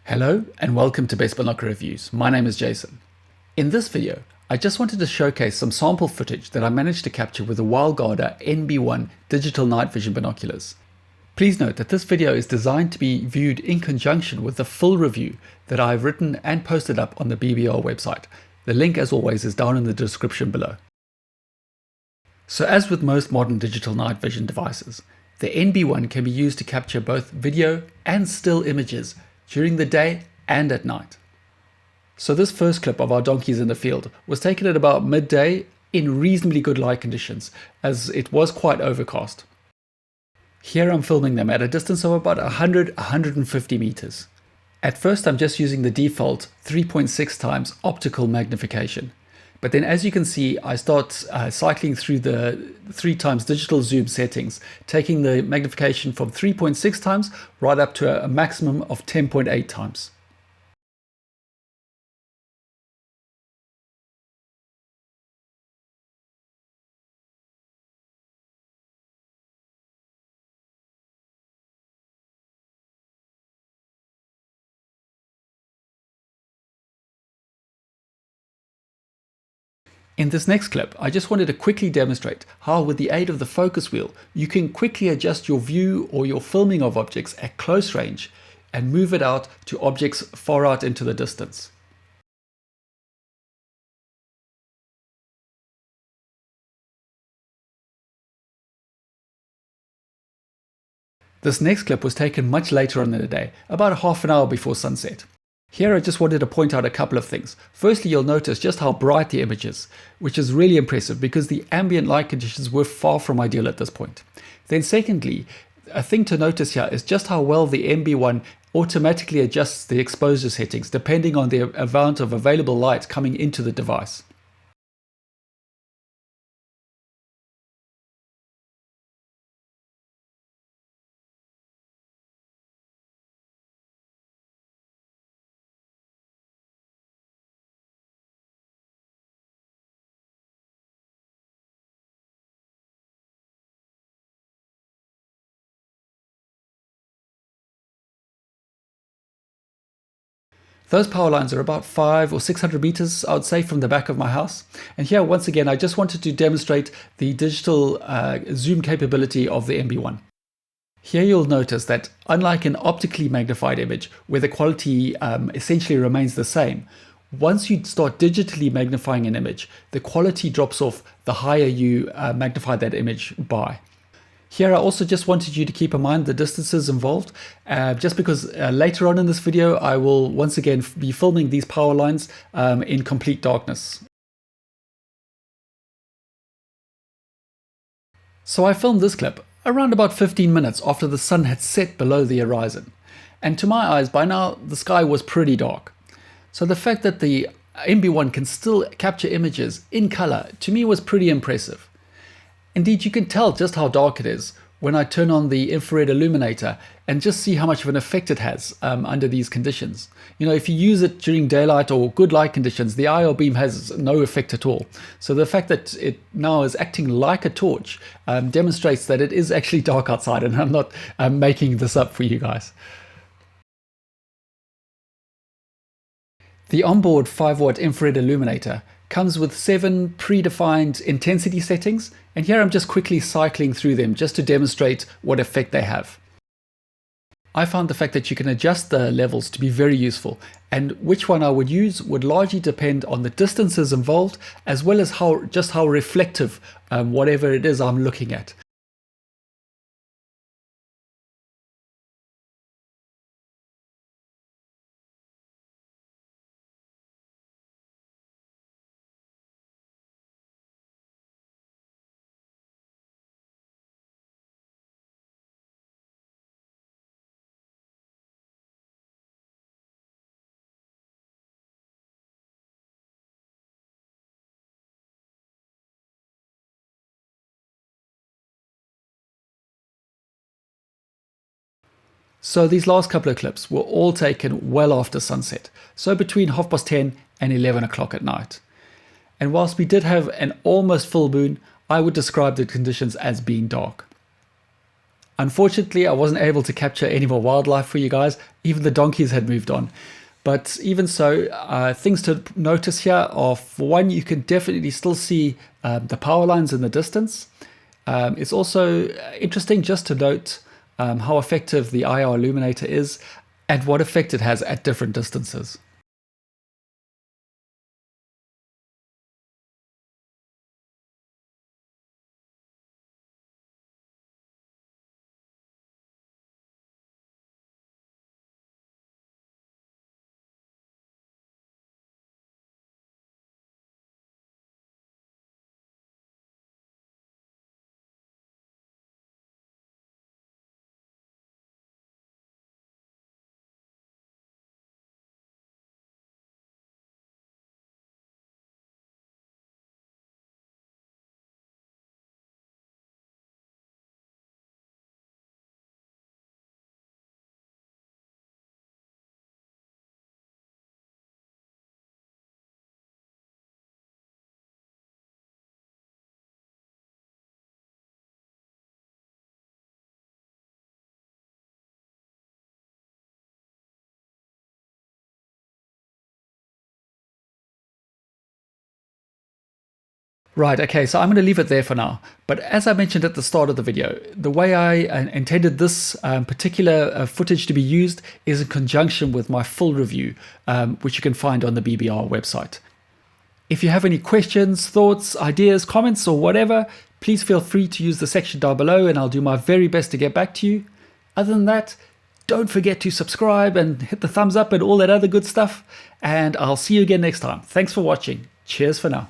Hello and welcome to Best Binocular Reviews. My name is Jason. In this video, I just wanted to showcase some sample footage that I managed to capture with the WildGuarder NB1 digital night vision binoculars. Please note that this video is designed to be viewed in conjunction with the full review that I've written and posted up on the BBR website. The link, as always, is down in the description below. So as with most modern digital night vision devices, the NB1 can be used to capture both video and still images during the day and at night. So this first clip of our donkeys in the field was taken at about midday in reasonably good light conditions, as it was quite overcast. Here I'm filming them at a distance of about 100-150 meters. At first I'm just using the default 3.6 times optical magnification. But then, as you can see, I start cycling through the 3 times digital zoom settings, taking the magnification from 3.6 times right up to a maximum of 10.8 times. In this next clip, I just wanted to quickly demonstrate how, with the aid of the focus wheel, you can quickly adjust your view or your filming of objects at close range and move it out to objects far out into the distance. This next clip was taken much later on in the day, about half an hour before sunset. Here I just wanted to point out a couple of things. Firstly, you'll notice just how bright the image is, which is really impressive because the ambient light conditions were far from ideal at this point. Then secondly, a thing to notice here is just how well the NB1 automatically adjusts the exposure settings depending on the amount of available light coming into the device. Those power lines are about 500 or 600 meters, I would say, from the back of my house. And here, once again, I just wanted to demonstrate the digital zoom capability of the NB1. Here you'll notice that, unlike an optically magnified image, where the quality essentially remains the same, once you start digitally magnifying an image, the quality drops off the higher you magnify that image by. Here I also just wanted you to keep in mind the distances involved, just because later on in this video I will once again be filming these power lines in complete darkness. So I filmed this clip around about 15 minutes after the sun had set below the horizon, and to my eyes by now the sky was pretty dark. So the fact that the NB1 can still capture images in color to me was pretty impressive. Indeed, you can tell just how dark it is when I turn on the infrared illuminator and just see how much of an effect it has under these conditions. You know, if you use it during daylight or good light conditions, the IR beam has no effect at all. So the fact that it now is acting like a torch demonstrates that it is actually dark outside, and I'm not making this up for you guys. The onboard 5-watt infrared illuminator comes with 7 predefined intensity settings, and here I'm just quickly cycling through them just to demonstrate what effect they have. I found the fact that you can adjust the levels to be very useful, and which one I would use would largely depend on the distances involved, as well as how reflective whatever it is I'm looking at. So these last couple of clips were all taken well after sunset, so between 10:30 and 11 o'clock at night. And whilst we did have an almost full moon, I would describe the conditions as being dark. Unfortunately, I wasn't able to capture any more wildlife for you guys. Even the donkeys had moved on. But even so, things to notice here are, for one, you can definitely still see the power lines in the distance. It's also interesting just to note how effective the IR illuminator is and what effect it has at different distances. Right, okay, so I'm going to leave it there for now. But as I mentioned at the start of the video, the way I intended this particular footage to be used is in conjunction with my full review, which you can find on the BBR website. If you have any questions, thoughts, ideas, comments, or whatever, please feel free to use the section down below and I'll do my very best to get back to you. Other than that, don't forget to subscribe and hit the thumbs up and all that other good stuff. And I'll see you again next time. Thanks for watching. Cheers for now.